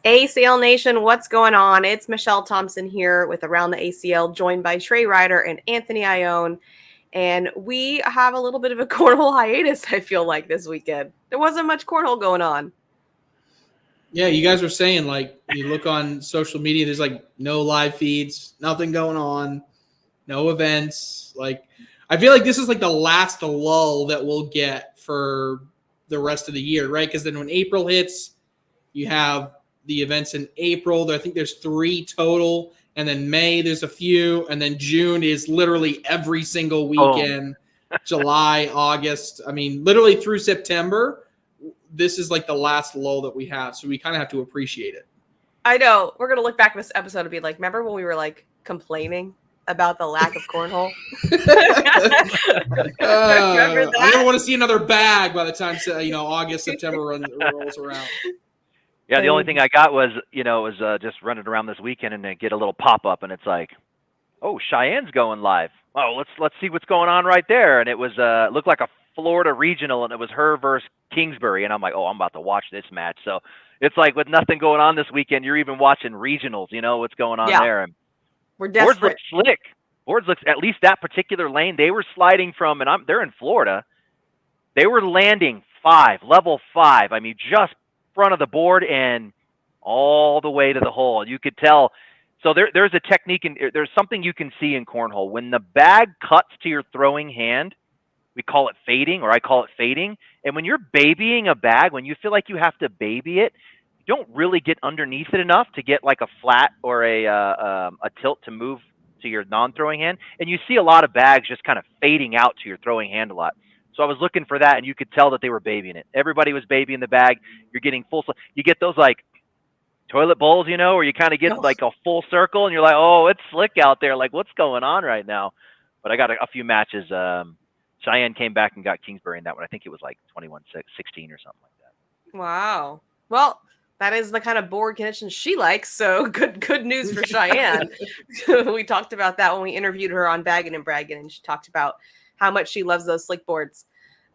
ACL Nation, what's going on? It's Michelle Thompson here with Around the ACL, joined by Trey Ryder and Anthony Ione. And we have a little bit of a cornhole hiatus, I feel like, this weekend. There wasn't much cornhole going on. Yeah, you guys were saying, like, you look on social media, there's, like, no live feeds, nothing going on, no events. Like, I feel like this is, like, the last lull that we'll get for the rest of the year, right? Because then when April hits, you have the events in April. I think there's 3 total. And then May, there's a few. And then June is literally every single weekend. July, August. I mean, literally through September, this is like the last lull that we have. So we kind of have to appreciate it. I know. We're going to look back at this episode and be like, remember when we were like complaining about the lack of cornhole? I don't want to see another bag by the time, August, September rolls around. Yeah, the only thing I got was, just running around this weekend and then get a little pop-up, and it's like, oh, Cheyenne's going live. Oh, let's see what's going on right there. And it was looked like a Florida regional, and it was her versus Kingsbury. And I'm like, oh, I'm about to watch this match. So it's like with nothing going on this weekend, you're even watching regionals. You know what's going on there. And we're desperate. Boards look slick. Boards look, at least that particular lane, they were sliding from, and they're in Florida. They were landing level 5. I mean, just front of the board and all the way to the hole. You could tell. So there's a technique, and there's something you can see in cornhole. When the bag cuts to your throwing hand, we call it fading, or I call it fading. And when you're babying a bag, when you feel like you have to baby it, you don't really get underneath it enough to get like a flat or a tilt to move to your non-throwing hand. And you see a lot of bags just kind of fading out to your throwing hand a lot. So I was looking for that, and you could tell that they were babying it. Everybody was babying the bag. You're getting full. You get those like toilet bowls, where you kind of get like a full circle, and you're like, oh, it's slick out there. Like, what's going on right now? But I got a few matches. Cheyenne came back and got Kingsbury in that one. I think it was like 21-16 or something like that. Wow. Well, that is the kind of board conditions she likes. So good news for Cheyenne. We talked about that when we interviewed her on Baggin' and Braggin', and she talked about how much she loves those slick boards.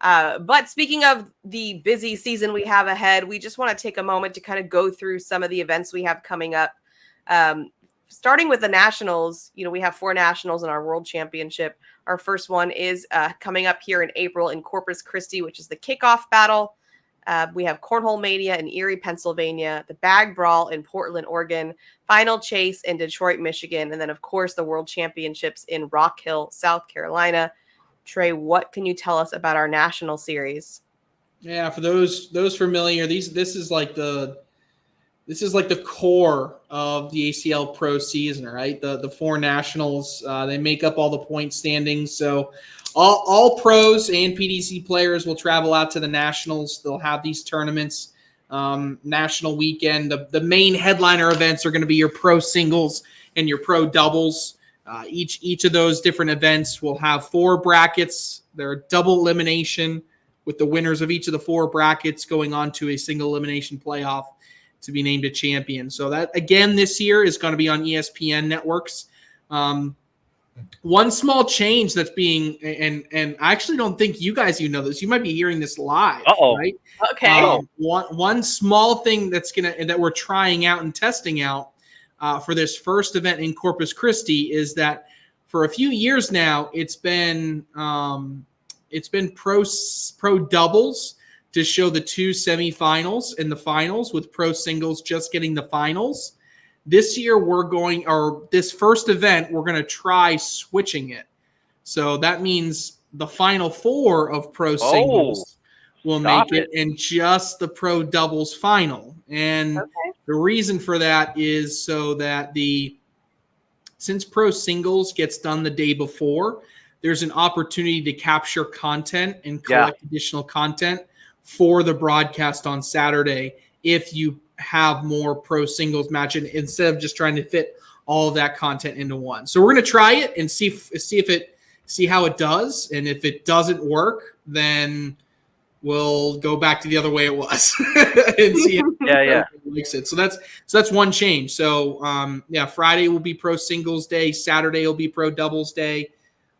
But speaking of the busy season we have ahead, we just want to take a moment to kind of go through some of the events we have coming up. Starting with the Nationals, we have 4 Nationals in our World Championship. Our first one is coming up here in April in Corpus Christi, which is the kickoff battle. We have Cornhole Mania in Erie, Pennsylvania, the Bag Brawl in Portland, Oregon, Final Chase in Detroit, Michigan, and then, of course, the World Championships in Rock Hill, South Carolina. Trey, what can you tell us about our national series? Yeah, for those familiar, this is like the core of the ACL Pro season, right? The 4 nationals, they make up all the point standings. So all pros and PDC players will travel out to the nationals. They'll have these tournaments, national weekend. The main headliner events are going to be your pro singles and your pro doubles. Each of those different events will have 4 brackets. They're double elimination, with the winners of each of the 4 brackets going on to a single elimination playoff to be named a champion. So that, again, this year is going to be on ESPN networks. One small change that's being, and I actually don't think you guys know this. You might be hearing this live, right? Okay. One small thing that we're trying out and testing out for this first event in Corpus Christi is that for a few years now, it's been pro doubles to show the 2 semifinals and the finals, with pro singles just getting the finals. This year this first event, we're going to try switching it. So that means the final 4 of pro singles will make it, and just the pro doubles final. And the reason for that is so that since pro singles gets done the day before, there's an opportunity to capture content and collect additional content for the broadcast on Saturday if you have more pro singles match, instead of just trying to fit all of that content into one. So we're going to try it and see how it does. And if it doesn't work, then we'll go back to the other way it was and see how it makes it. So that's one change. So Friday will be pro singles day. Saturday will be pro doubles day.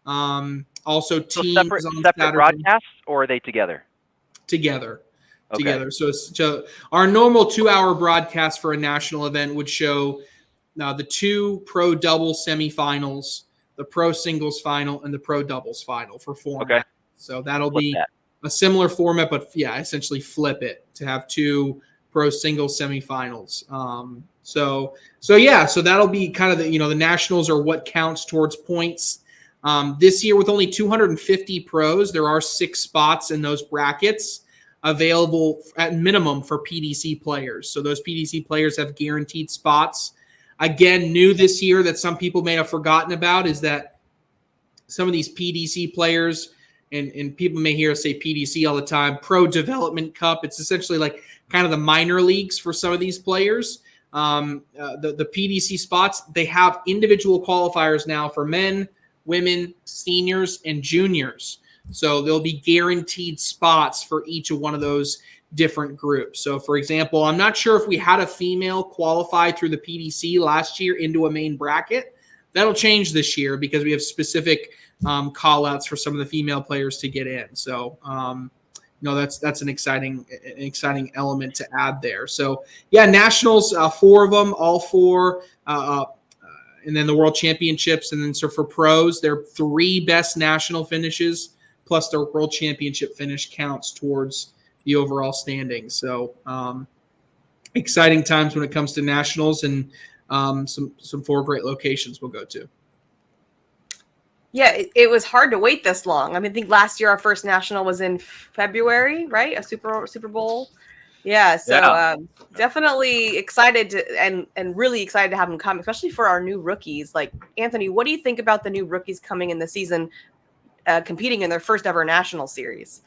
Also teams separate broadcasts, or are they together? Together. Okay. together. So our normal 2-hour broadcast for a national event would show the 2 pro double semifinals, the pro singles final, and the pro doubles final for format. Okay. So that'll Flip be that. a similar format, but yeah, essentially flip it to have 2 pro singles semifinals. So that'll be kind of the nationals are what counts towards points. This year, with only 250 pros, there are 6 spots in those brackets available at minimum for PDC players. So those PDC players have guaranteed spots. Again, new this year that some people may have forgotten about is that some of these PDC players, and people may hear us say PDC all the time, Pro Development Cup. It's essentially like kind of the minor leagues for some of these players. The PDC spots, they have individual qualifiers now for men, women, seniors, and juniors. So there'll be guaranteed spots for each of one of those different groups. So, for example, I'm not sure if we had a female qualify through the PDC last year into a main bracket. That'll change this year because we have specific call outs for some of the female players to get in. So, that's an exciting element to add there. So, yeah, nationals, 4 of them, all 4, and then the world championships. And then so for pros, their 3 best national finishes plus their world championship finish counts towards the overall standings. So exciting times when it comes to nationals, and some 4 great locations we'll go to. Yeah, it was hard to wait this long. I mean, I think last year our first national was in February, right? A Super Bowl. Yeah, so definitely excited to and really excited to have them come, especially for our new rookies. Like, Anthony, what do you think about the new rookies coming in the season, competing in their first ever national series?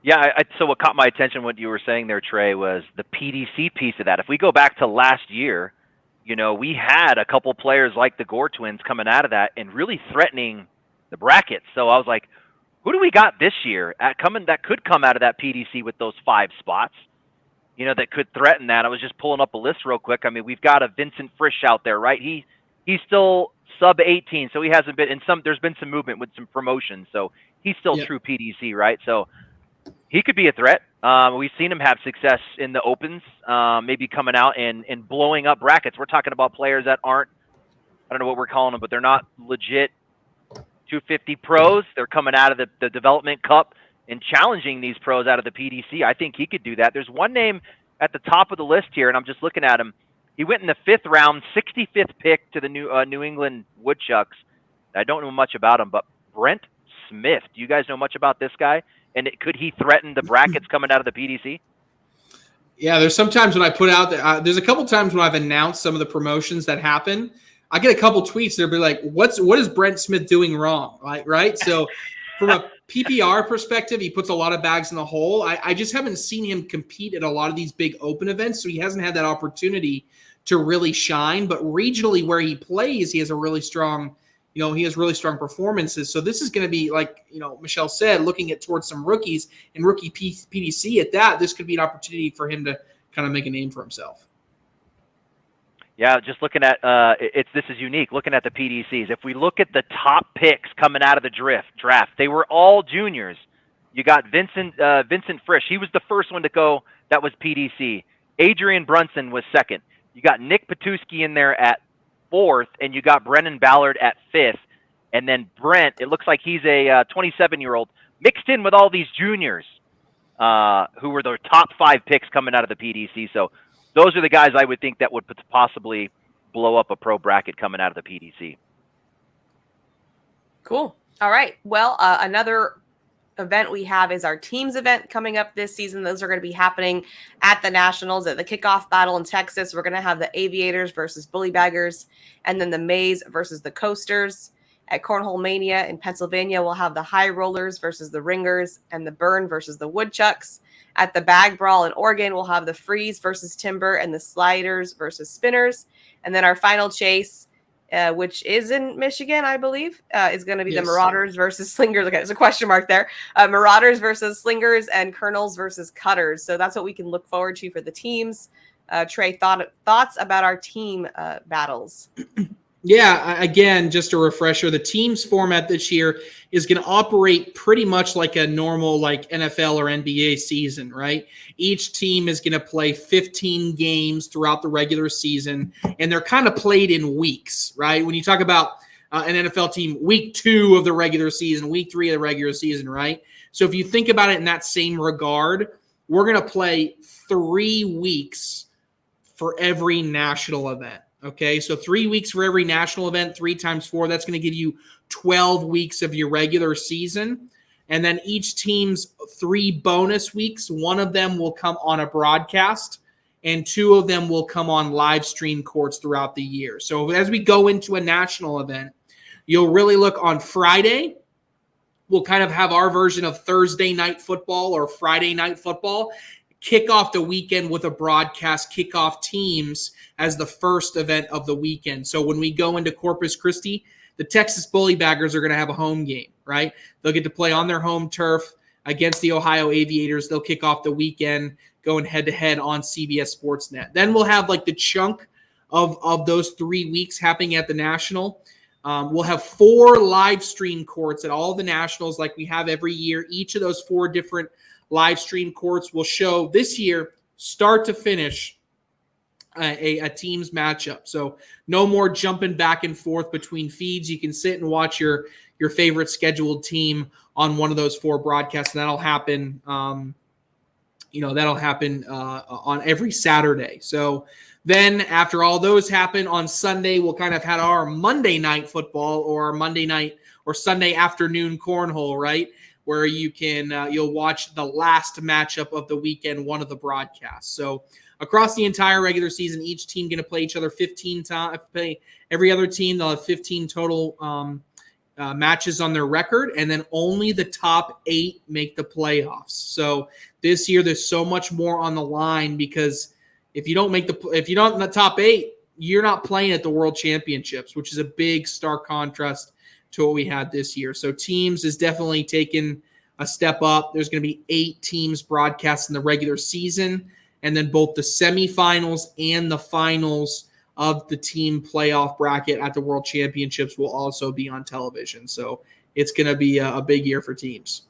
Yeah, so what caught my attention, what you were saying there, Trey, was the PDC piece of that. If we go back to last year, we had a couple players like the Gore twins coming out of that and really threatening the brackets. So I was like, who do we got this year that could come out of that PDC with those 5 spots, that could threaten that? I was just pulling up a list real quick. I mean, we've got a Vincent Frisch out there, right? He's still sub 18, so he hasn't been in there's been some movement with some promotions, so he's still true PDC, right? So he could be a threat. We've seen him have success in the opens, maybe coming out and blowing up brackets. We're talking about players that aren't, I don't know what we're calling them, but they're not legit 250 pros. They're coming out of the development cup and challenging these pros out of the PDC. I think he could do that. There's one name at the top of the list here, and I'm just looking at him. He went in the 5th round, 65th pick to the New England Woodchucks. I don't know much about him, but Brent Smith. Do you guys know much about this guy? And could he threaten the brackets coming out of the PDC? Yeah, there's sometimes when I put out there's a couple times when I've announced some of the promotions that happen. I get a couple tweets. They'll be like, what is Brent Smith doing wrong? Right? So from a PPR perspective, he puts a lot of bags in the hole. I just haven't seen him compete at a lot of these big open events, so he hasn't had that opportunity to really shine. But regionally where he plays, he has a really strong, he has really strong performances. So this is going to be, like, Michelle said, looking towards some rookies and rookie PDC at that, this could be an opportunity for him to kind of make a name for himself. Yeah, just looking at this is unique. Looking at the PDCs, if we look at the top picks coming out of the draft, they were all juniors. You got Vincent Frisch. He was the first one to go. That was PDC. Adrian Brunson was second. You got Nick Petusky in there at 4th, and you got Brennan Ballard at 5th. And then Brent, it looks like he's a 27-year-old mixed in with all these juniors who were the top 5 picks coming out of the PDC. So those are the guys I would think that would possibly blow up a pro bracket coming out of the PDC. Cool. All right. Well, another event we have is our teams event coming up this season. Those are going to be happening at the Nationals at the kickoff battle in Texas. We're going to have the Aviators versus Bully Baggers, and then the Mays versus the Coasters. At Cornhole Mania in Pennsylvania, we'll have the High Rollers versus the Ringers and the Burn versus the Woodchucks. At the Bag Brawl in Oregon, we'll have the Freeze versus Timber and the Sliders versus Spinners. And then our final chase, which is in Michigan, I believe, is going to be the Marauders versus Slingers. Okay, there's a question mark there. Marauders versus Slingers and Colonels versus Cutters. So that's what we can look forward to for the teams. Trey, thoughts about our team battles? Yeah, again, just a refresher, the teams format this year is going to operate pretty much like a normal like NFL or NBA season, right? Each team is going to play 15 games throughout the regular season, and they're kind of played in weeks, right? When you talk about an NFL team, week 2 of the regular season, week 3 of the regular season, right? So if you think about it in that same regard, we're going to play 3 weeks for every national event. Okay, so 3 weeks for every national event, 3 times 4. That's going to give you 12 weeks of your regular season. And then each team's 3 bonus weeks. 1 of them will come on a broadcast, and 2 of them will come on live stream courts throughout the year. So as we go into a national event, you'll really look on Friday. We'll kind of have our version of Thursday night football or Friday night football. Kick off the weekend with a broadcast, kick off teams as the first event of the weekend. So when we go into Corpus Christi, the Texas Bullybaggers are going to have a home game, right? They'll get to play on their home turf against the Ohio Aviators. They'll kick off the weekend going head-to-head on CBS Sportsnet. Then we'll have like the chunk of those 3 weeks happening at the National. We'll have 4 live stream courts at all the Nationals like we have every year. Each of those 4 different live stream courts will show this year, start to finish, a team's matchup. So no more jumping back and forth between feeds. You can sit and watch your favorite scheduled team on one of those 4 broadcasts, and that'll happen. That'll happen on every Saturday. So then after all those happen on Sunday, we'll kind of have our Monday night football or our Monday night or Sunday afternoon cornhole, right? Where you can you'll watch the last matchup of the weekend, one of the broadcasts. So across the entire regular season, each team going to play each other 15 times. Every other team, they'll have 15 total matches on their record, and then only the top 8 make the playoffs. So this year, there's so much more on the line because if you're not in the top 8, you're not playing at the World Championships, which is a big stark contrast to what we had this year. So teams is definitely taking a step up. There's going to be 8 teams broadcast in the regular season, and then both the semifinals and the finals of the team playoff bracket at the World Championships will also be on television. So it's going to be a big year for teams.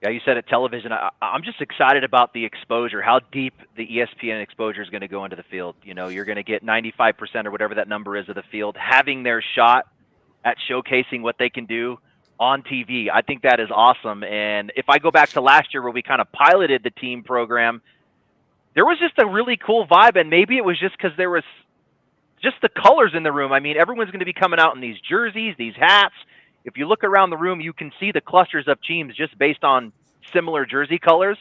Yeah, you said it, television. I'm just excited about the exposure, how deep the ESPN exposure is going to go into the field. You know, you're going to get 95% or whatever that number is of the field having their shot at showcasing what they can do on TV. I think that is awesome. And if I go back to last year where we kind of piloted the team program, there was just a really cool vibe, and maybe it was just because there was just the colors in the room. I mean, everyone's going to be coming out in these jerseys, these hats. If you look around the room, you can see the clusters of teams just based on similar jersey colors.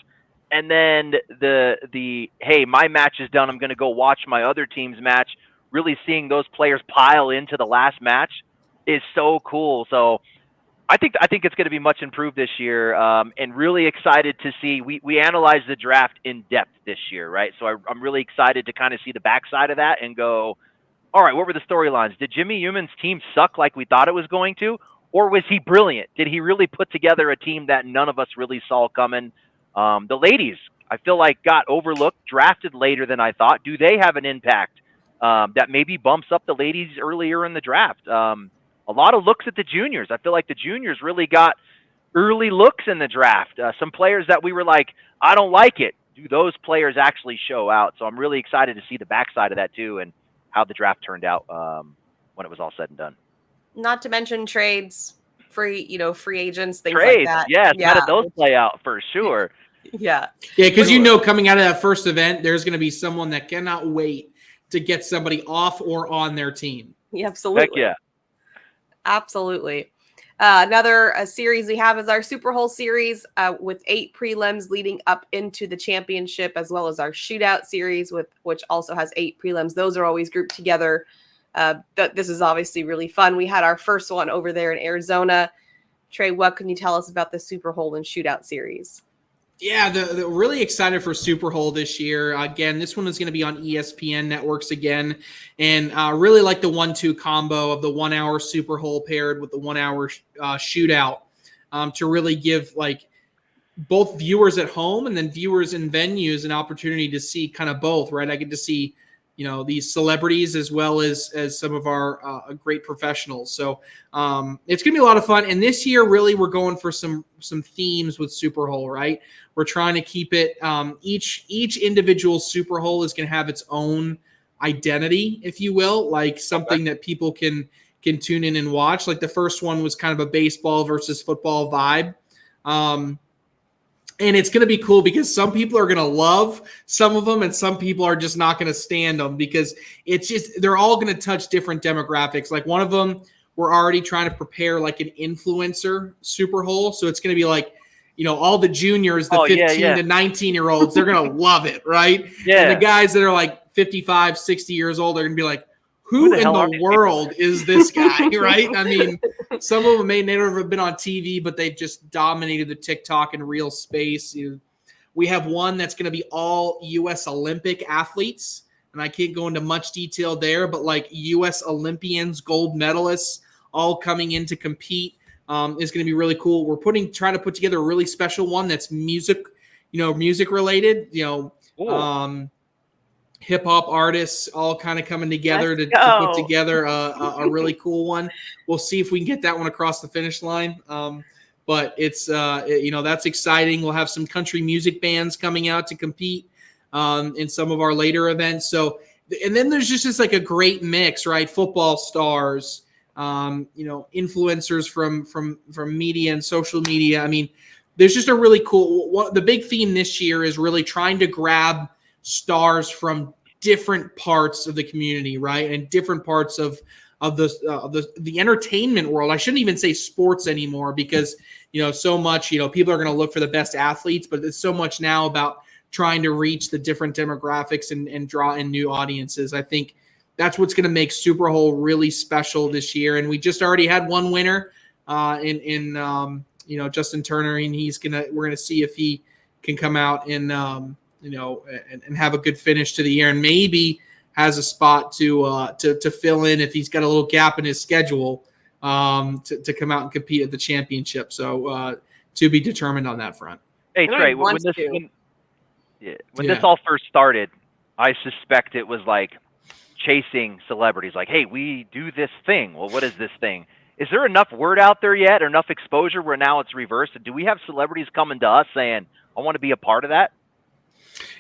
And then the hey, my match is done, I'm going to go watch my other team's match. Really seeing those players pile into the last match is so cool. So I think it's going to be much improved this year, and really excited to see. We analyzed the draft in depth this year, right? So I'm really excited to kind of see the backside of that and go, all right, what were the storylines? Did Jimmy Euman's team suck like we thought it was going to, or was he brilliant? Did he really put together a team that none of us really saw coming? The ladies, I feel like, got overlooked, drafted later than I thought. Do they have an impact that maybe bumps up the ladies earlier in the draft? A lot of looks at the juniors. I feel like the juniors really got early looks in the draft. Some players that we were like, I don't like it. Do those players actually show out? So I'm really excited to see the backside of that too, and how the draft turned out when it was all said and done. Not to mention trades, free agents, things Trades, like that. yes. Yeah. How did those play out for sure? Yeah. Yeah, because coming out of that first event, there's going to be someone that cannot wait to get somebody off or on their team. Yeah, absolutely. Heck yeah. Absolutely. Another series we have is our SuperHole series with 8 prelims leading up into the championship, as well as our shootout series, which also has 8 prelims. Those are always grouped together. This is obviously really fun. We had our first one over there in Arizona. Trey, what can you tell us about the SuperHole and shootout series? Yeah, the really excited for SuperHole this year. Again, this one is going to be on ESPN networks again, and really like the 1-2 combo of the 1 hour SuperHole paired with the 1 hour shootout to really give like both viewers at home and then viewers in venues an opportunity to see kind of both, right? I get to see these celebrities as well as some of our great professionals. So it's going to be a lot of fun. And this year, really, we're going for some themes with SuperHole, right? We're trying to keep it, each individual SuperHole is going to have its own identity, if you will, like something that people can tune in and watch. Like the first one was kind of a baseball versus football vibe. And it's going to be cool because some people are going to love some of them and some people are just not going to stand them because they're all going to touch different demographics. Like one of them, we're already trying to prepare like an influencer SuperHole. So it's going to be like, all the juniors, the 15 to 19-year-olds, they're going to love it, right? Yeah. And the guys that are like 55, 60 years old, they're going to be like, who in the world is this guy, right? I mean, some of them may never have been on TV, but they've just dominated the TikTok and Reel space. We have one that's going to be all U.S. Olympic athletes, and I can't go into much detail there, but like U.S. Olympians, gold medalists, all coming in to compete is going to be really cool. We're trying to put together a really special one that's music related, hip hop artists all kind of coming together to put together a really cool one. We'll see if we can get that one across the finish line. But it's, that's exciting. We'll have some country music bands coming out to compete in some of our later events. So, and then there's just like a great mix, right? Football stars, influencers from media and social media. I mean, there's just a really cool, the big theme this year is really trying to grab stars from different parts of the community, right? And different parts of the entertainment world. I shouldn't even say sports anymore because, so much, people are going to look for the best athletes, but it's so much now about trying to reach the different demographics and draw in new audiences. I think that's what's going to make SuperHole really special this year. And we just already had one winner in Justin Turner, and we're going to see if he can come out and have a good finish to the year, and maybe has a spot to fill in if he's got a little gap in his schedule to come out and compete at the championship. So to be determined on that front. Hey Trey, when this all first started, I suspect it was like chasing celebrities. Like, hey, we do this thing. Well, what is this thing? Is there enough word out there yet, or enough exposure where now it's reversed? Do we have celebrities coming to us saying, "I want to be a part of that"?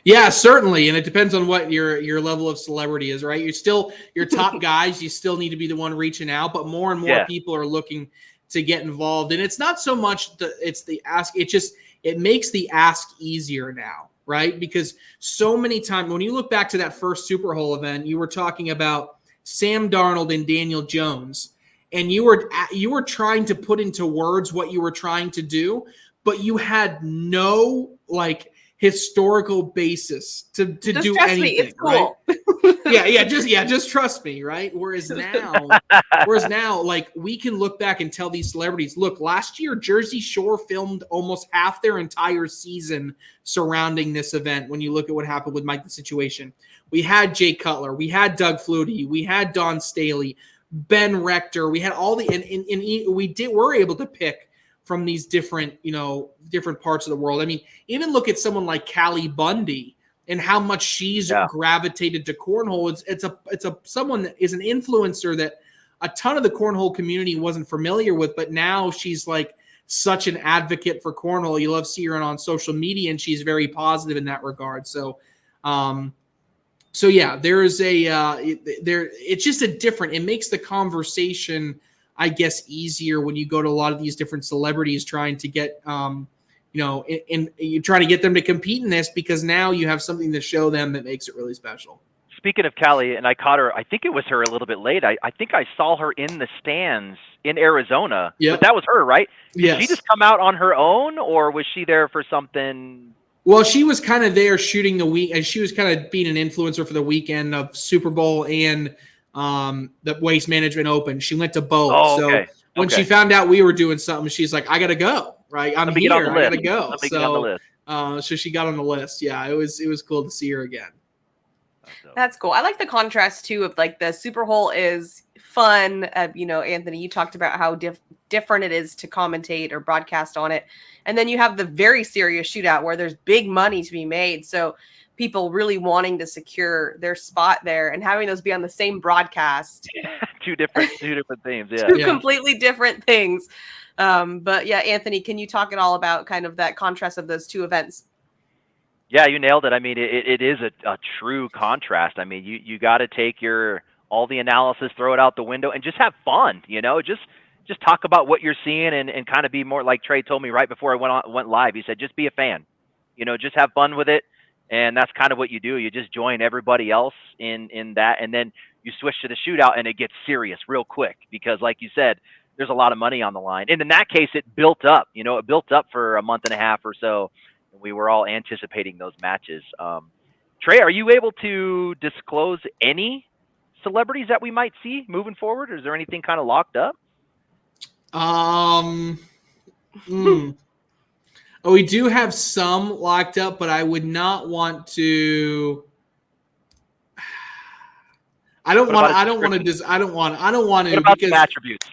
Yeah, certainly. And it depends on what your level of celebrity is, right? You're still your top guys. You still need to be the one reaching out, but more and more people are looking to get involved. And it's not so much it's the ask. It makes the ask easier now, right? Because so many times when you look back to that first SuperHole event, you were talking about Sam Darnold and Daniel Jones, and you were trying to put into words what you were trying to do, but you had no historical basis to do anything. Me, it's cool. Right? just trust me, right? Whereas now, like, we can look back and tell these celebrities, look, last year Jersey Shore filmed almost half their entire season surrounding this event. When you look at what happened with Mike the Situation, we had Jay Cutler, we had Doug Flutie, we had Don Staley, Ben Rector, we had all the and we're able to pick from these different parts of the world. I mean, even look at someone like Callie Bundy and how much she's gravitated to cornhole. It's someone that is an influencer that a ton of the cornhole community wasn't familiar with, but now she's like such an advocate for cornhole. You love seeing her on social media, and she's very positive in that regard. So, it's just it makes the conversation, I guess, easier when you go to a lot of these different celebrities trying to get, and you try to get them to compete in this, because now you have something to show them that makes it really special. Speaking of Callie, and I caught her, I think it was her a little bit late. I think I saw her in the stands in Arizona. Yeah. But that was her, right? Did she just come out on her own, or was she there for something? Well, she was kind of there shooting the week, and she was kind of being an influencer for the weekend of Super Bowl and the Waste Management Open. She went to both. Oh, okay. So when she found out we were doing something, she's like, I got to go, right? I'm here. I got to go. So she got on the list. Yeah, it was cool to see her again. That's cool. I like the contrast too of like the SuperHole is fun. Anthony, you talked about how different it is to commentate or broadcast on it. And then you have the very serious shootout where there's big money to be made. So people really wanting to secure their spot there and having those be on the same broadcast. two different themes. Yeah. Two completely different things. But yeah, Anthony, can you talk at all about kind of that contrast of those two events? Yeah, you nailed it. I mean, it is a true contrast. I mean, you got to take all the analysis, throw it out the window, and just have fun. Just talk about what you're seeing and kind of be more like Trey told me right before I went live. He said, just be a fan. Just have fun with it. And that's kind of what you do. You just join everybody else in that, and then you switch to the shootout, and it gets serious real quick because, like you said, there's a lot of money on the line. And in that case, it built up. It built up for a month and a half or so. And we were all anticipating those matches. Trey, are you able to disclose any celebrities that we might see moving forward? Or is there anything kind of locked up? Oh, we do have some locked up, but I would not want to. I don't want to because the attributes.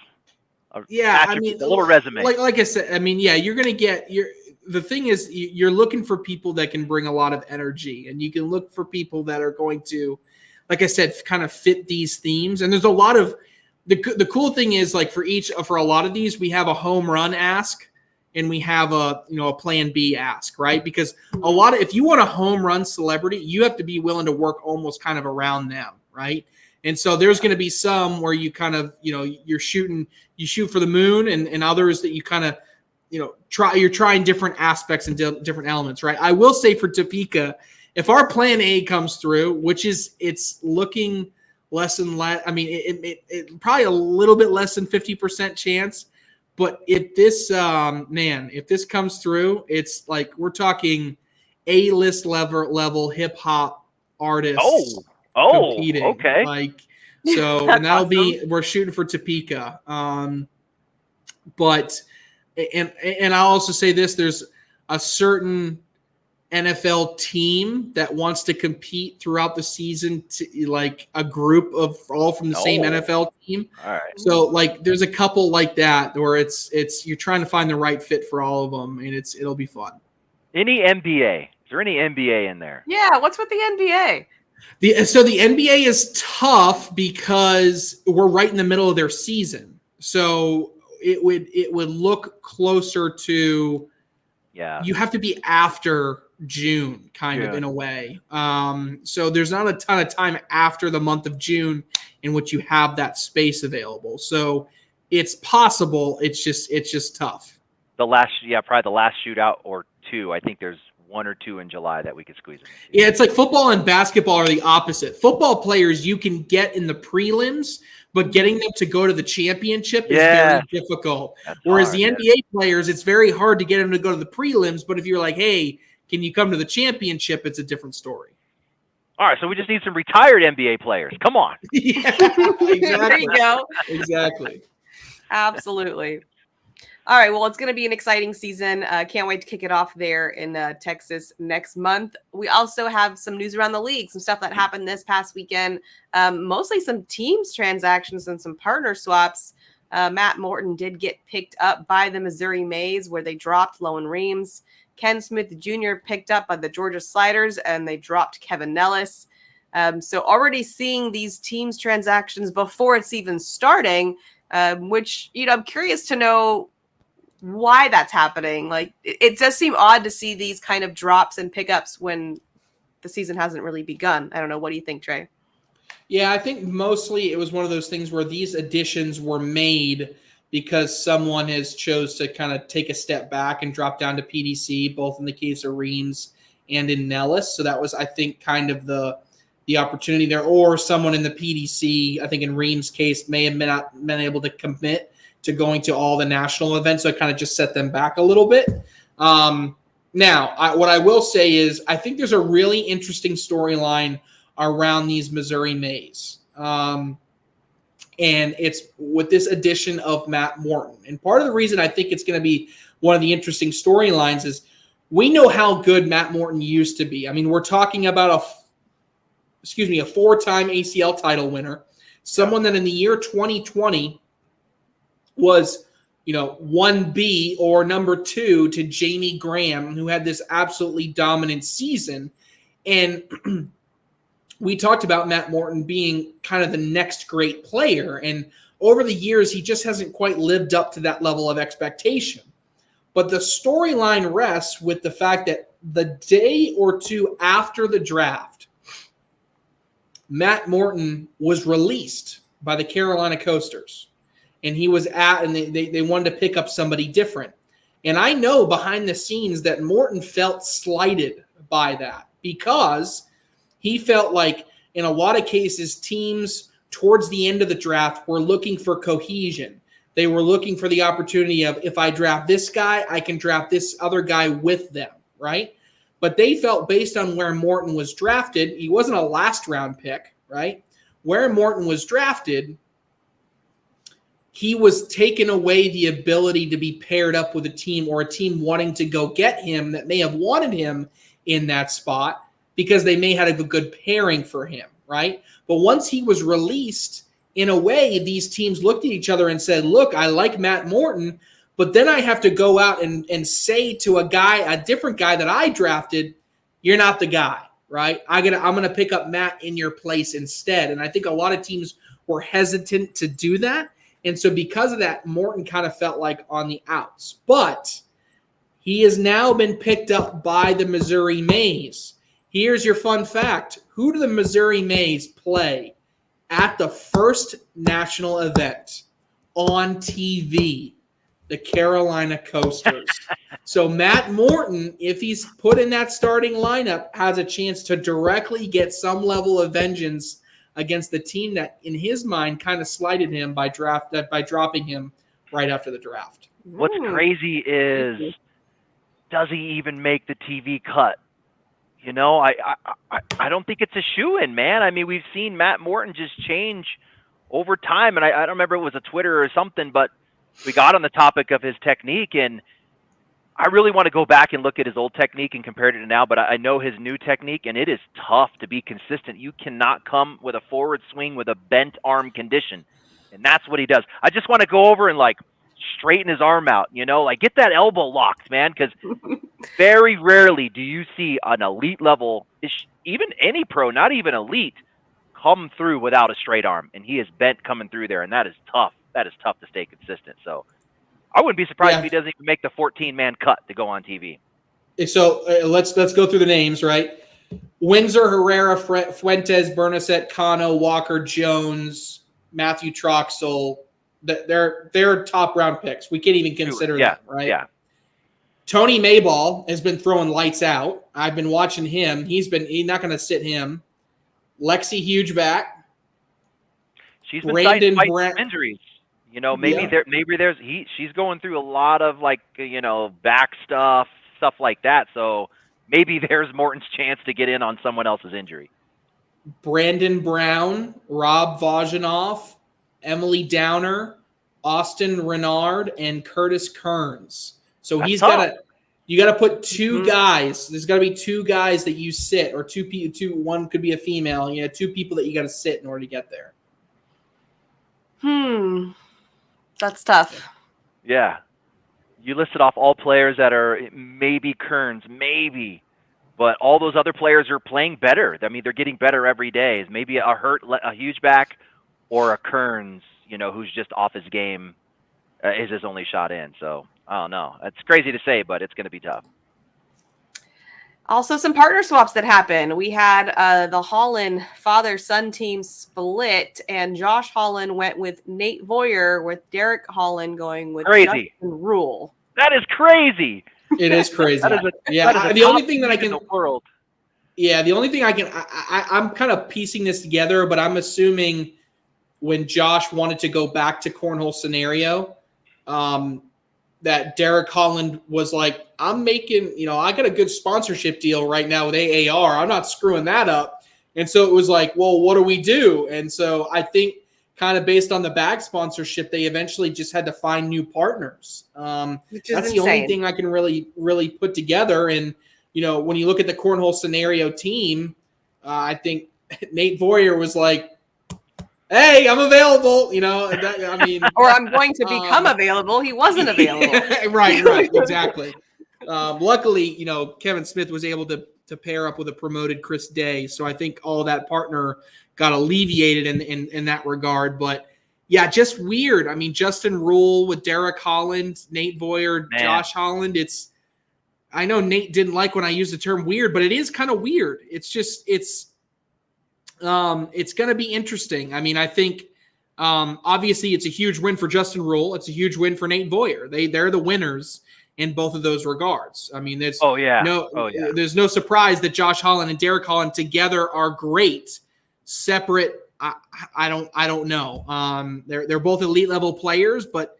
Yeah, I mean, a little resume. Like I said, I mean, yeah, you're gonna get the thing is you're looking for people that can bring a lot of energy, and you can look for people that are going to, like I said, kind of fit these themes. And there's a lot of the cool thing is like for a lot of these, we have a home run ask. And we have a plan B ask, right? Because if you want a home run celebrity, you have to be willing to work almost kind of around them, right? And so there's going to be some where you kind of, you shoot for the moon, and others that you kind of, you're trying different aspects and different elements, right? I will say for Topeka, if our plan A comes through, which is it's looking less and less, I mean, it probably a little bit less than 50% chance. But if this if this comes through, it's like we're talking A-list level hip hop artists. Competing. Okay. Like so, and that'll be we're shooting for Topeka. But I'll also say this: there's a certain NFL team that wants to compete throughout the season, to like a group of all from the same NFL team. All right. So like there's a couple like that where it's you're trying to find the right fit for all of them, and it'll be fun. Any NBA? Is there any NBA in there? Yeah, what's with the NBA? So the NBA is tough because we're right in the middle of their season. So it would look closer to you have to be after June, kind of in a way. So there's not a ton of time after the month of June in which you have that space available. So it's possible. It's just tough. Probably the last shootout or two. I think there's one or two in July that we could squeeze in. Yeah, it's like football and basketball are the opposite. Football players you can get in the prelims, but getting them to go to the championship is very difficult. Whereas the NBA players, it's very hard to get them to go to the prelims. But if you're like, hey, can you come to the championship? It's a different story. All right, so we just need some retired NBA players. Come on. Yeah, exactly. There you go. Exactly. Absolutely. All right, well, it's going to be an exciting season. Can't wait to kick it off there in Texas next month. We also have some news around the league, some stuff that happened this past weekend, mostly some teams transactions and some partner swaps. Matt Morton did get picked up by the Missouri Mays, where they dropped Lowen Reams. Ken Smith Jr. picked up by the Georgia Sliders, and they dropped Kevin Nellis. So already seeing these teams transactions before it's even starting, which, I'm curious to know why that's happening. Like, it does seem odd to see these kind of drops and pickups when the season hasn't really begun. I don't know. What do you think, Trey? Yeah, I think mostly it was one of those things where these additions were made because someone has chose to kind of take a step back and drop down to PDC, both in the case of Reams and in Nellis. So that was, I think, kind of the opportunity there. Or someone in the PDC, I think in Reams' case, may have not been able to commit to going to all the national events. So it kind of just set them back a little bit. Now, what I will say is I think there's a really interesting storyline around these Missouri Mays. And it's with this addition of Matt Morton. And part of the reason I think it's going to be one of the interesting storylines is we know how good Matt Morton used to be. I mean, we're talking about a 4-time ACL title winner, someone that in the year 2020 was, 1B or number 2 to Jamie Graham, who had this absolutely dominant season. And we talked about Matt Morton being kind of the next great player. And over the years, he just hasn't quite lived up to that level of expectation. But the storyline rests with the fact that the day or two after the draft, Matt Morton was released by the Carolina Coasters. And he was and they wanted to pick up somebody different. And I know behind the scenes that Morton felt slighted by that because he felt like in a lot of cases, teams towards the end of the draft were looking for cohesion. They were looking for the opportunity of, if I draft this guy, I can draft this other guy with them, right? But they felt based on where Morton was drafted, he wasn't a last round pick, right? Where Morton was drafted, he was taken away the ability to be paired up with a team or a team wanting to go get him that may have wanted him in that spot because they may have a good pairing for him, right? But once he was released, in a way, these teams looked at each other and said, look, I like Matt Morton, but then I have to go out and say to a different guy that I drafted, you're not the guy, right? I'm gonna pick up Matt in your place instead. And I think a lot of teams were hesitant to do that. And so because of that, Morton kind of felt like on the outs. But he has now been picked up by the Missouri Mays. Here's your fun fact. Who do the Missouri Mays play at the first national event on TV? The Carolina Coasters. So Matt Morton, if he's put in that starting lineup, has a chance to directly get some level of vengeance against the team that, in his mind, kind of slighted him by dropping him right after the draft. What's crazy is, does he even make the TV cut? You know, I don't think it's a shoo-in, man. I mean, we've seen Matt Morton just change over time, and I don't remember if it was a Twitter or something, but we got on the topic of his technique, and I really want to go back and look at his old technique and compare it to now, but I know his new technique, and it is tough to be consistent. You cannot come with a forward swing with a bent arm condition, and that's what he does. I just want to go over and, like, straighten his arm out, you know, like get that elbow locked, man, because very rarely do you see an elite level, even any pro, not even elite, come through without a straight arm, and he is bent coming through there, and that is tough. That is tough to stay consistent. So I wouldn't be surprised if he doesn't even make the 14-man cut to go on TV. So let's go through the names, right? Windsor, Herrera, Fuentes, Bernasette, Cano, Walker, Jones, Matthew Troxel. They're top round picks. We can't even consider that, right? Yeah. Tony Mayball has been throwing lights out. I've been watching him. He's not going to sit him. Lexi Hugeback. She's been fighting injuries. You know, she's going through a lot of, like, you know, back stuff like that. So maybe there's Morton's chance to get in on someone else's injury. Brandon Brown, Rob Vojinoff, Emily Downer, Austin Renard, and Curtis Kearns. So you got to put two guys. There's got to be two guys that you sit, or one could be a female. You know, two people that you got to sit in order to get there. That's tough. Yeah. You listed off all players that are maybe Kearns, maybe, but all those other players are playing better. I mean, they're getting better every day. It's maybe a Hugeback or a Kearns, you know, who's just off his game, is his only shot in. So I don't know. It's crazy to say, but it's going to be tough. Also, some partner swaps that happened. We had the Holland father-son team split, and Josh Holland went with Nate Voyer, with Derek Holland going with Justin Rule. That is crazy. It is crazy. The only thing that I can. Yeah, the only thing I'm kind of piecing this together, but I'm assuming when Josh wanted to go back to Cornhole scenario, that Derek Holland was like, I'm making, you know, I got a good sponsorship deal right now with AAR. I'm not screwing that up. And so it was like, well, what do we do? And so I think kind of based on the bag sponsorship, they eventually just had to find new partners. That's the only thing I can really put together. And, you know, when you look at the Cornhole scenario team, I think Nate Voyer was like, hey, I'm available, you know, or I'm going to become available. He wasn't available. Right, exactly. Luckily, you know, Kevin Smith was able to to pair up with a promoted Chris Day. So I think all that partner got alleviated in that regard. But yeah, just weird. I mean, Justin Rule with Derek Holland, Nate Boyer, Josh Holland. I know Nate didn't like when I used the term weird, but it is kind of weird. It's going to be interesting. I mean, I think obviously it's a huge win for Justin Rule. It's a huge win for Nate Boyer. They're the winners in both of those regards. I mean, there's there's no surprise that Josh Holland and Derek Holland together are great. Separate, I don't know. They're both elite level players, but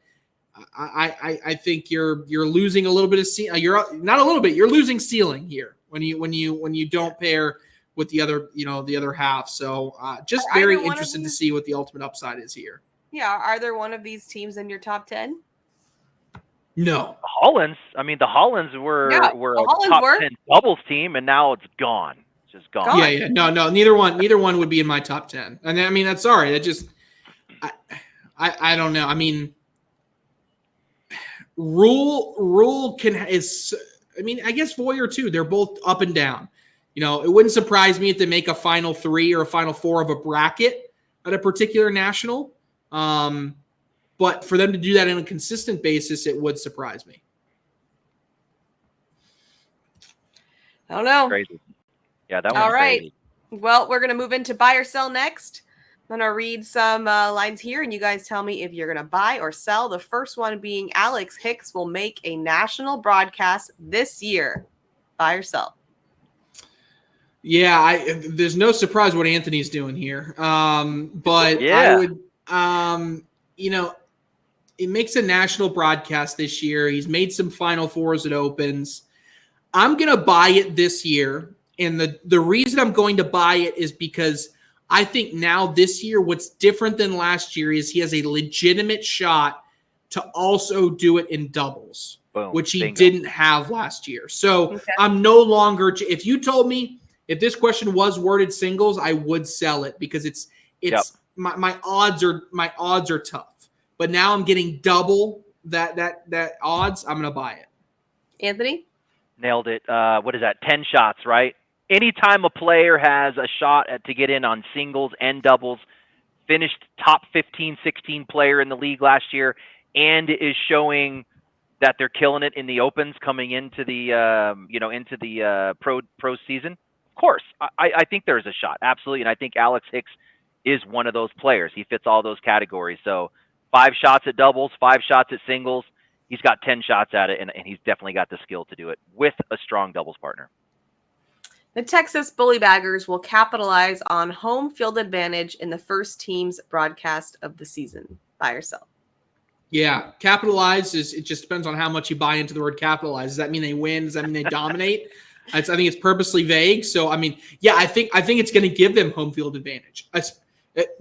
I think you're losing a little bit of you're not a little bit. You're losing ceiling here when you don't pair with the other half. So just very interested to see what the ultimate upside is here. Yeah, are there one of these teams in your top 10? No. The Hollands were a top 10 doubles team, and now it's gone. It's just gone. Yeah. No. Neither one would be in my top 10. And I mean, that's sorry. That just I don't know. I mean, Rule is. I mean, I guess Voyer too. They're both up and down. You know, it wouldn't surprise me if they make a Final 3 or a Final 4 of a bracket at a particular national. But for them to do that on a consistent basis, it would surprise me. I don't know. Crazy. Yeah, that one's crazy. Well, we're going to move into buy or sell next. I'm going to read some lines here, and you guys tell me if you're going to buy or sell. The first one being Alex Hicks will make a national broadcast this year. Buy or sell? Yeah, there's no surprise what Anthony's doing here. But I would, it makes a national broadcast this year. He's made some Final Fours at Opens. I'm going to buy it this year. And the reason I'm going to buy it is because I think now this year, what's different than last year is he has a legitimate shot to also do it in doubles, which he didn't have last year. So I'm no longer, if you told me, if this question was worded singles, I would sell it because it's my odds are tough. But now I'm getting double that odds. I'm going to buy it. Anthony? Nailed it. What is that? 10 shots, right? Anytime a player has a shot to get in on singles and doubles, finished top 15, 16 player in the league last year, and is showing that they're killing it in the Opens coming into the pro season. Of course, I think there's a shot, absolutely, and I think Alex Hicks is one of those players. He fits all those categories. So 5 shots at doubles, 5 shots at singles. He's got 10 shots at it, and he's definitely got the skill to do it with a strong doubles partner. The Texas Bullybaggers will capitalize on home field advantage in the first team's broadcast of the season. Buy or sell? Yeah, capitalize it just depends on how much you buy into the word capitalize. Does that mean they win? Does that mean they dominate? I think it's purposely vague. So, I mean, yeah, I think it's going to give them home field advantage.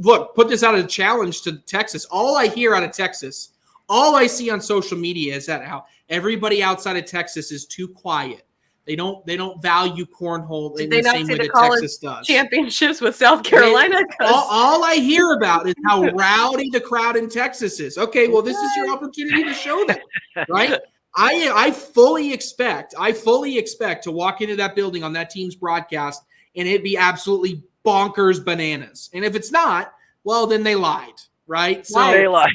Look, put this out as a challenge to Texas. All I hear out of Texas, all I see on social media is that how everybody outside of Texas is too quiet. They don't value cornhole in the same way that Texas does. Championships with South Carolina. All I hear about is how rowdy the crowd in Texas is. Okay, well, this is your opportunity to show that, right? I fully expect to walk into that building on that team's broadcast and it be absolutely bonkers bananas. And if it's not, well, then they lied, right? So they lied.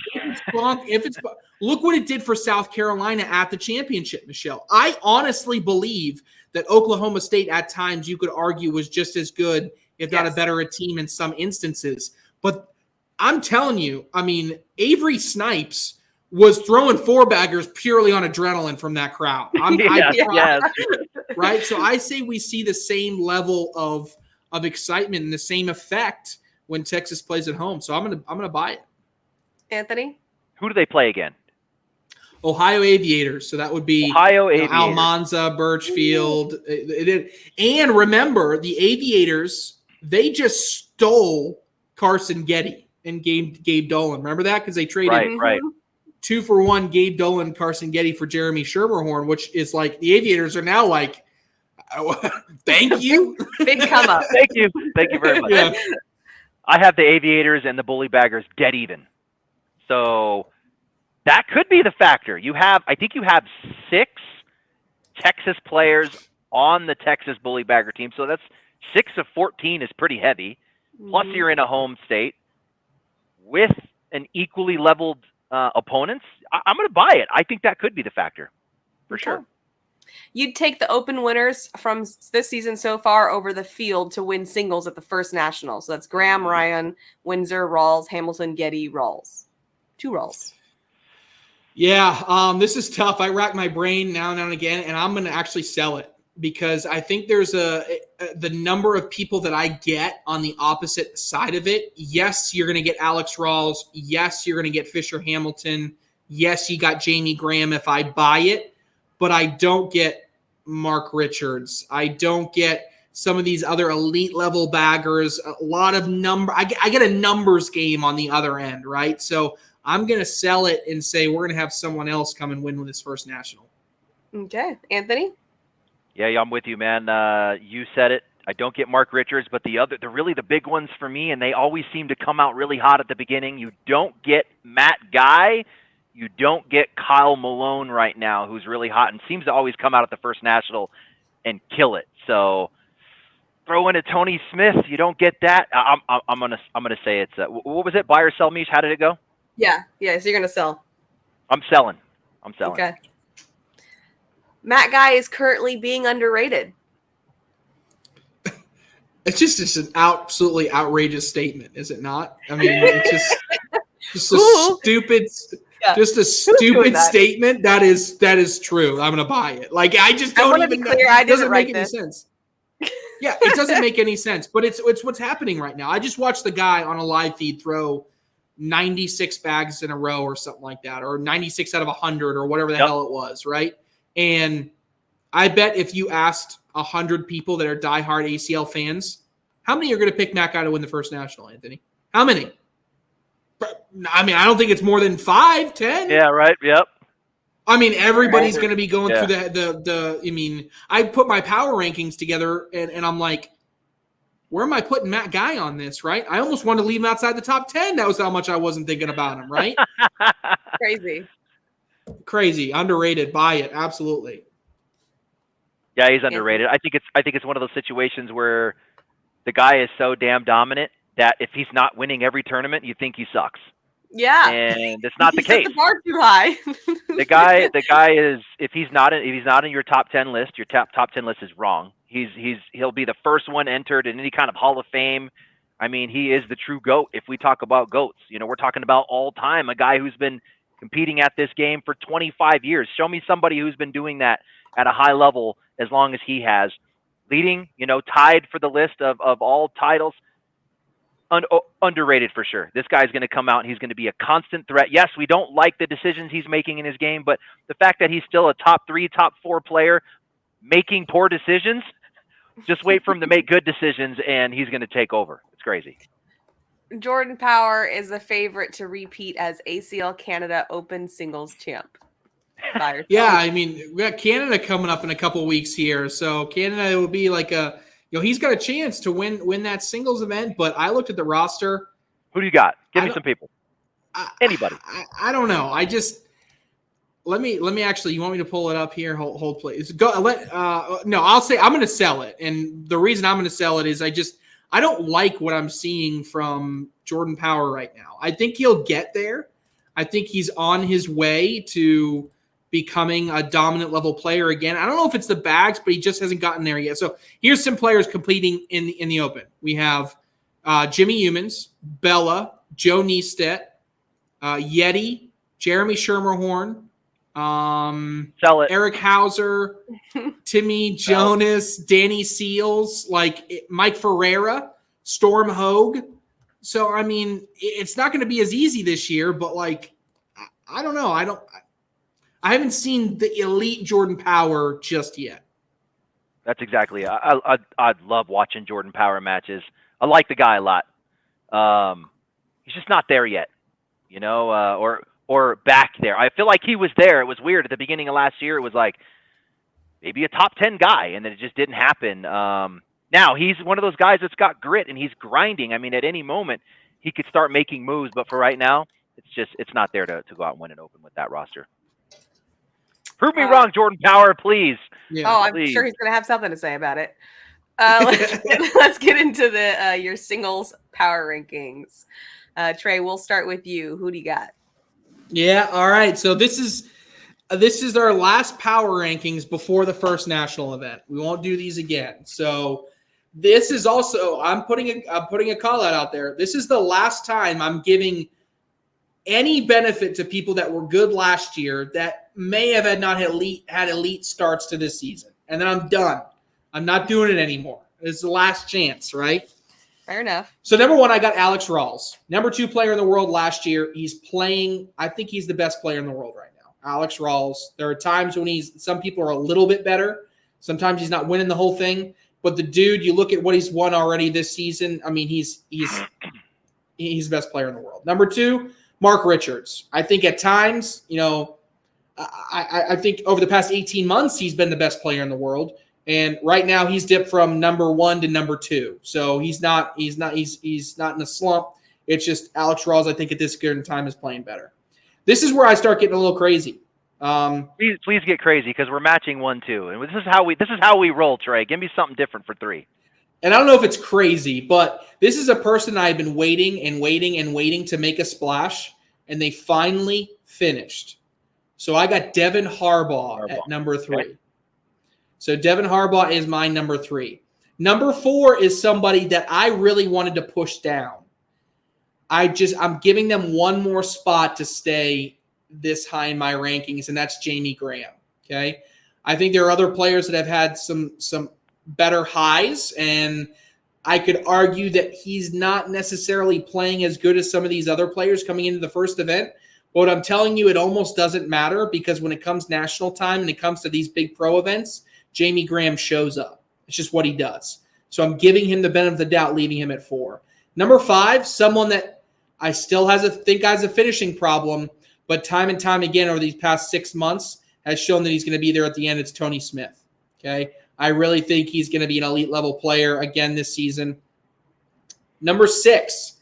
Look what it did for South Carolina at the championship, Michelle. I honestly believe that Oklahoma State at times you could argue was just as good, if not a better team in some instances. But I'm telling you, I mean, Avery Snipes was throwing 4-baggers purely on adrenaline from that crowd. Right? So I say we see the same level of excitement and the same effect when Texas plays at home. So I'm gonna buy it. Anthony? Who do they play again? Ohio Aviators. So that would be Almanza, Birchfield. And remember, the Aviators, they just stole Carson Getty and Gabe Dolan. Remember that? Because they traded right. 2-for-1 Gabe Dolan, Carson Getty for Jeremy Schermerhorn, which is like the Aviators are now like, thank you. Big come up. Thank you very much. Yeah. I have the Aviators and the Bullybaggers dead even. So that could be the factor. I think you have 6 Texas players on the Texas Bully Bagger team. So that's 6 of 14 is pretty heavy. Plus you're in a home state with an equally leveled opponents. I'm going to buy it. I think that could be the factor for sure. You'd take the open winners from this season so far over the field to win singles at the first national. So that's Graham, Ryan, Windsor, Rawls, Hamilton, Getty, Rawls. 2 Rawls. Yeah, this is tough. I rack my brain now and again, and I'm going to actually sell it because I think there's the number of people that I get on the opposite side of it. Yes, you're going to get Alex Rawls. Yes, you're going to get Fisher Hamilton. Yes, you got Jamie Graham if I buy it, but I don't get Mark Richards. I don't get some of these other elite level baggers. A lot of I get a numbers game on the other end, right? So I'm going to sell it and say we're going to have someone else come and win with this first national. Okay. Anthony? Yeah, I'm with you, man. You said it. I don't get Mark Richards, but they're really the big ones for me, and they always seem to come out really hot at the beginning. You don't get Matt Guy. You don't get Kyle Malone right now, who's really hot and seems to always come out at the first national and kill it. So throw in a Tony Smith. You don't get that. I'm gonna say it's what was it? Buy or sell, Mish? How did it go? Yeah. So you're gonna sell. I'm selling. Okay. Matt Guy is currently being underrated. It's just an absolutely outrageous statement, is it not? I mean, it's just a stupid. Yeah. Just a stupid statement. That is true. I'm gonna buy it. Like I just don't even know. It doesn't make any sense. Yeah, it doesn't make any sense. But it's what's happening right now. I just watched the guy on a live feed throw 96 bags in a row or something like that, or 96 out of 100 or whatever the hell it was, right? And I bet if you asked 100 people that are diehard ACL fans, how many are going to pick Matt Guy to win the first national, Anthony? How many? I mean, I don't think it's more than 5, 10. Yeah, right. Yep. I mean, everybody's going to be going through the. I mean, I put my power rankings together, and I'm like, where am I putting Matt Guy on this? Right? I almost wanted to leave him outside the top 10. That was how much I wasn't thinking about him. Right? Crazy, underrated. Buy it, absolutely. Yeah, he's underrated. I think it's one of those situations where the guy is so damn dominant that if he's not winning every tournament, you think he sucks. Yeah, and it's not the case. The bar too high. the guy is if he's not in your top 10 list, your top 10 list is wrong. He'll be the first one entered in any kind of Hall of Fame. I mean, he is the true GOAT. If we talk about GOATs, we're talking about all time, a guy who's been competing at this game for 25 years. Show me somebody who's been doing that at a high level as long as he has, leading, tied for the list of all titles. Underrated for sure. This guy's going to come out and he's going to be a constant threat. Yes, we don't like the decisions he's making in his game, but the fact that he's still a top 3, top 4 player making poor decisions, just wait for him to make good decisions and he's going to take over. It's crazy. Jordan Power is the favorite to repeat as ACL Canada Open singles champ. Yeah, I mean, we got Canada coming up in a couple weeks here. So Canada will be like he's got a chance to win that singles event, but I looked at the roster. Who do you got? Give me some people. Anybody. I don't know. I just let me actually. You want me to pull it up here? Hold please. Go. No, I'll say I'm going to sell it, and the reason I'm going to sell it is I don't like what I'm seeing from Jordan Power right now. I think he'll get there. I think he's on his way to becoming a dominant level player again. I don't know if it's the bags, but he just hasn't gotten there yet. So here's some players competing in the Open. We have Jimmy Humans, Bella, Joe Niestedt, Yeti, Jeremy Schermerhorn, Eric Hauser, Timmy Jonas, Danny Seals, Mike Ferreira, Storm Hogue. So, I mean, it's not going to be as easy this year, but I don't know. I haven't seen the elite Jordan Power just yet. That's exactly. I love watching Jordan Power matches. I like the guy a lot. He's just not there yet, or back there. I feel like he was there. It was weird at the beginning of last year. It was like maybe a top 10 guy, and then it just didn't happen. Now he's one of those guys that's got grit and he's grinding. I mean, at any moment he could start making moves, but for right now, it's not there to go out and win an Open with that roster. Prove me wrong, Jordan Power, please. Yeah. Oh, I'm please. sure he's going to have something to say about it. Let's get into the your singles power rankings. Trey, we'll start with you. Who do you got? Yeah. All right. So this is our last power rankings before the first national event. We won't do these again. So this is also I'm putting a call out there. This is the last time I'm giving any benefit to people that were good last year that may have had elite starts to this season. And then I'm done. I'm not doing it anymore. It's the last chance, right? Fair enough. So number 1, I got Alex Rawls. Number 2 player in the world last year. He's playing, I think he's the best player in the world right now. Alex Rawls. There are times when some people are a little bit better. Sometimes he's not winning the whole thing. But the dude, you look at what he's won already this season. I mean, he's the best player in the world. Number 2, Mark Richards. I think at times, I think over the past 18 months, he's been the best player in the world. And right now he's dipped from number 1 to number 2. So he's not in a slump. It's just Alex Rawls, I think at this given time is playing better. This is where I start getting a little crazy. Please get crazy because we're matching 1-2. And this is how we roll, Trey. Give me something different for 3. And I don't know if it's crazy, but this is a person I've been waiting to make a splash, and they finally finished. So I got Devin Harbaugh. At number 3. Okay. So Devin Harbaugh is my number 3. Number 4 is somebody that I really wanted to push down. I'm giving them one more spot to stay this high in my rankings, and that's Jamie Graham. Okay. I think there are other players that have had some better highs, and I could argue that he's not necessarily playing as good as some of these other players coming into the first event. But I'm telling you, it almost doesn't matter because when it comes national time and it comes to these big pro events, Jamie Graham shows up. It's just what he does. So I'm giving him the benefit of the doubt, leaving him at 4. Number 5, someone that I still has a finishing problem, but time and time again over these past 6 months has shown that he's going to be there at the end. It's Tony Smith. Okay. I really think he's going to be an elite level player again this season. Number 6,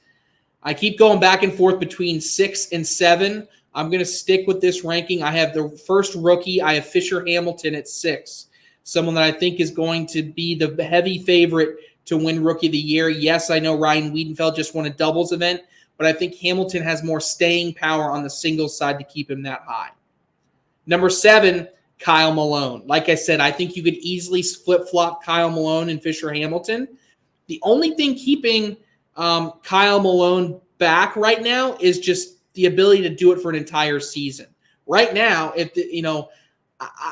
I keep going back and forth between 6 and 7. I'm going to stick with this ranking. I have the first rookie. I have Fisher Hamilton at 6. Someone that I think is going to be the heavy favorite to win Rookie of the Year. Yes, I know Ryan Wiedenfeld just won a doubles event, but I think Hamilton has more staying power on the singles side to keep him that high. Number 7, Kyle Malone. Like I said, I think you could easily flip-flop Kyle Malone and Fisher Hamilton. The only thing keeping Kyle Malone back right now is just the ability to do it for an entire season. Right now,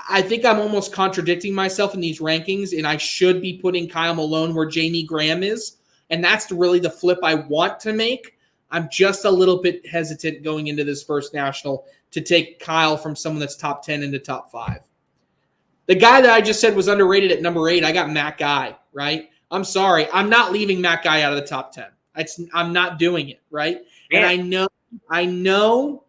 I think I'm almost contradicting myself in these rankings, and I should be putting Kyle Malone where Jamie Graham is, and that's really the flip I want to make. I'm just a little bit hesitant going into this first national to take Kyle from someone that's top 10 into top 5. The guy that I just said was underrated at number 8, I got Matt Guy, right? I'm sorry. I'm not leaving Matt Guy out of the top 10. I'm not doing it, right? Yeah. And I know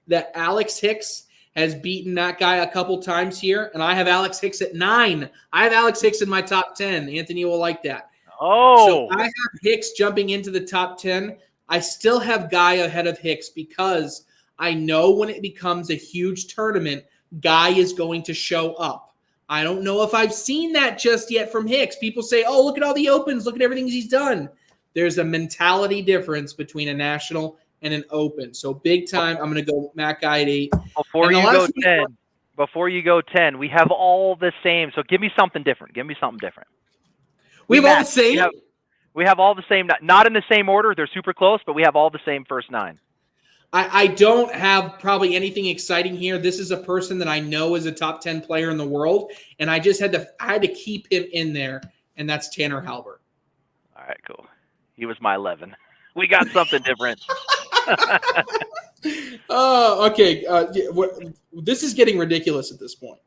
that Alex Hicks has beaten that guy a couple times here, and I have Alex Hicks at 9. I have Alex Hicks in my top 10. Anthony will like that. Oh. So I have Hicks jumping into the top 10. I still have Guy ahead of Hicks because I know when it becomes a huge tournament, Guy is going to show up. I don't know if I've seen that just yet from Hicks. People say, oh, look at all the opens. Look at everything he's done. There's a mentality difference between a national and an open. So big time, I'm going to go Matt Guy at 8. Before you go 10, we have all the same. So give me something different. We have all the same? We have all the same. Not in the same order. They're super close, but we have all the same first 9. I don't have probably anything exciting here. This is a person that I know is a top 10 player in the world, and I just had to keep him in there, and that's Tanner Halbert. All right, cool. He was my 11. We got something different. Oh, okay. This is getting ridiculous at this point.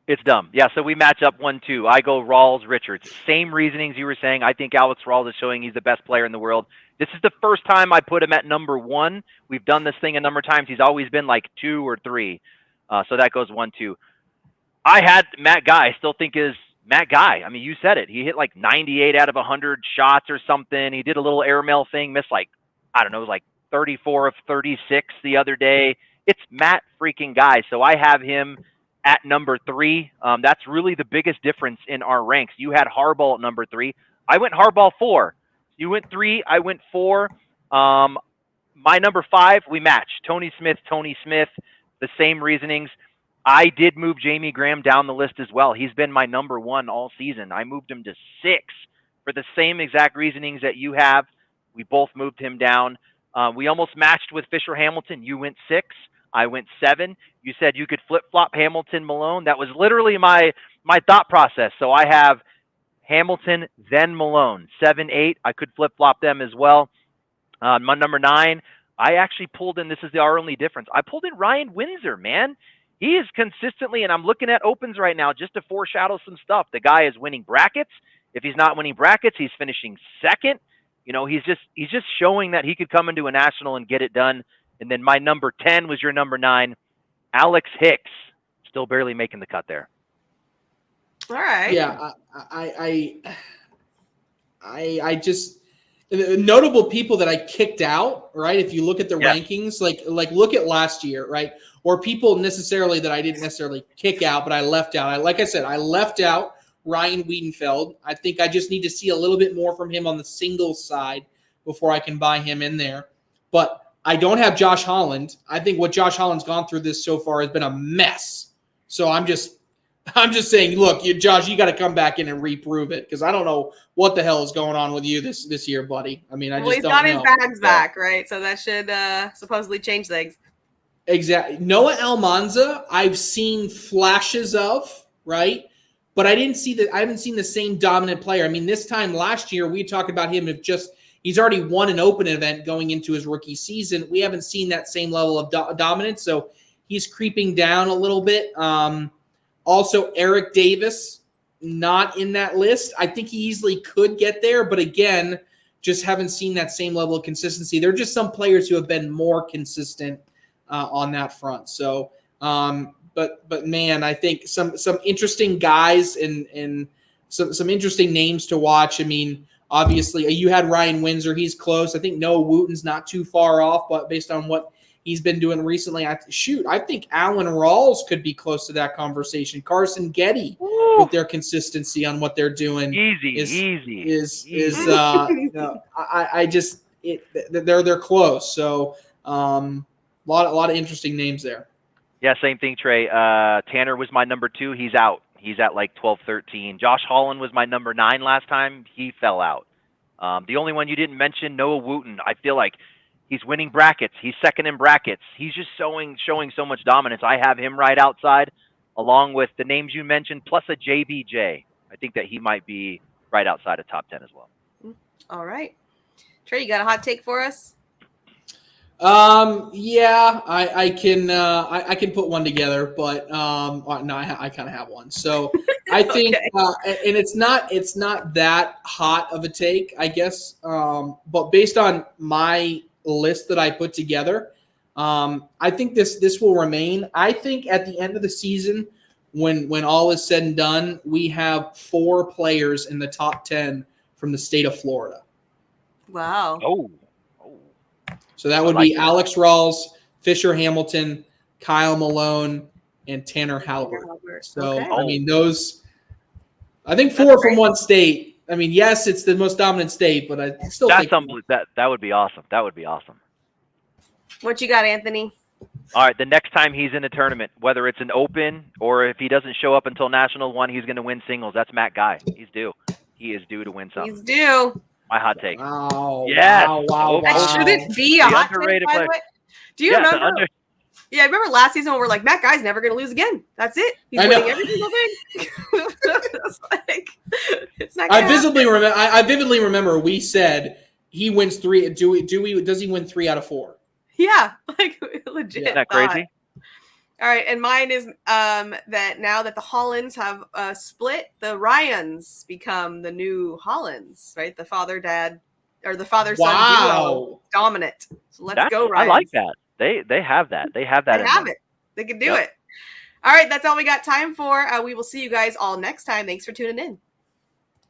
It's dumb. Yeah, so we match up 1-2. I go Rawls, Richards. Same reasonings you were saying. I think Alex Rawls is showing he's the best player in the world. This is the first time I put him at number 1. We've done this thing a number of times. He's always been like 2 or 3. So that goes 1-2. I had Matt Guy. I still think is Matt Guy. I mean, you said it. He hit like 98 out of 100 shots or something. He did a little airmail thing, missed like, I don't know, it was like 34 of 36 the other day. It's Matt freaking Guy. So I have him at number 3. That's really the biggest difference in our ranks. You had Harbaugh at number 3. I went Harbaugh 4. You went 3. I went 4. My number 5, we matched. Tony Smith, the same reasonings. I did move Jamie Graham down the list as well. He's been my number 1 all season. I moved him to 6 for the same exact reasonings that you have. We both moved him down. We almost matched with Fisher Hamilton. You went 6. I went 7. You said you could flip-flop Hamilton Malone. That was literally my thought process. So I have Hamilton, then Malone. 7, 8. I could flip-flop them as well. My number 9, I actually pulled in, this is our only difference, I pulled in Ryan Windsor, man. He is consistently, and I'm looking at opens right now just to foreshadow some stuff. The guy is winning brackets. If he's not winning brackets, he's finishing 2nd. You know, he's just showing that he could come into a national and get it done. And then my number 10 was your number 9, Alex Hicks, still barely making the cut there. All right. Yeah, I just notable people that I kicked out, right? If you look at the rankings, like look at last year, right? Or people necessarily that I didn't necessarily kick out, but I left out. Like I said, I left out Ryan Wiedenfeld. I think I just need to see a little bit more from him on the singles side before I can buy him in there. But I don't have Josh Holland. I think what Josh Holland's gone through this so far has been a mess. So I'm just saying, look, Josh, you got to come back in and reprove it, because I don't know what the hell is going on with you this year, buddy. I mean, I just don't know. He's got his bags back, right? So that should supposedly change things. Exactly. Noah Almanza, I've seen flashes of, right? But I haven't seen the same dominant player. I mean, this time last year, we talked about him he's already won an open event going into his rookie season. We haven't seen that same level of dominance, so he's creeping down a little bit. Also, Eric Davis, not in that list. I think he easily could get there, but again, just haven't seen that same level of consistency. There are just some players who have been more consistent on that front. So, but man, I think some interesting guys and some interesting names to watch. I mean, obviously, you had Ryan Windsor. He's close. I think Noah Wooten's not too far off, but based on what he's been doing recently, I think Alan Rawls could be close to that conversation. Carson Getty, with their consistency on what they're doing, they're close. So a lot of interesting names there. Yeah, same thing, Trey. Tanner was my number 2. He's out. He's at like 12, 13. Josh Holland was my number 9 last time. He fell out. The only one you didn't mention, Noah Wooten. I feel like he's winning brackets. He's 2nd in brackets. He's just showing so much dominance. I have him right outside, along with the names you mentioned, plus a JBJ. I think that he might be right outside of top 10 as well. All right. Trey, you got a hot take for us? Yeah, I can put one together, but no, I kind of have one. So I think, and it's not that hot of a take, I guess. But based on my list that I put together, I think this will remain. I think at the end of the season, when all is said and done, we have 4 players in the top 10 from the state of Florida. Wow. Oh. So that would be Alex Rawls, Fisher Hamilton, Kyle Malone, and Tanner Halbert. So, okay. I mean, I think 4 from one state. I mean, yes, it's the most dominant state, but I still think that would be awesome. That would be awesome. What you got, Anthony? All right, the next time he's in a tournament, whether it's an open or if he doesn't show up until National 1, he's going to win singles. That's Matt Guy. He's due. He is due to win something. He's due. My hot take. Wow. Yes. Wow. That shouldn't be a hot take, by the way. Do you remember? Yeah, I remember last season when we're like, Matt Guy's never going to lose again. That's it. He's winning every single thing. It's not I vividly remember we said he wins 3. Does he win 3 out of 4? Yeah, like legit. Isn't that crazy? All right, and mine is that now that the Hollands have split, the Ryans become the new Hollands, right? The father-son duo, dominant. So let's go, Ryans. I like that. They have that. They have that. They have it. They can do it. All right, that's all we got time for. We will see you guys all next time. Thanks for tuning in.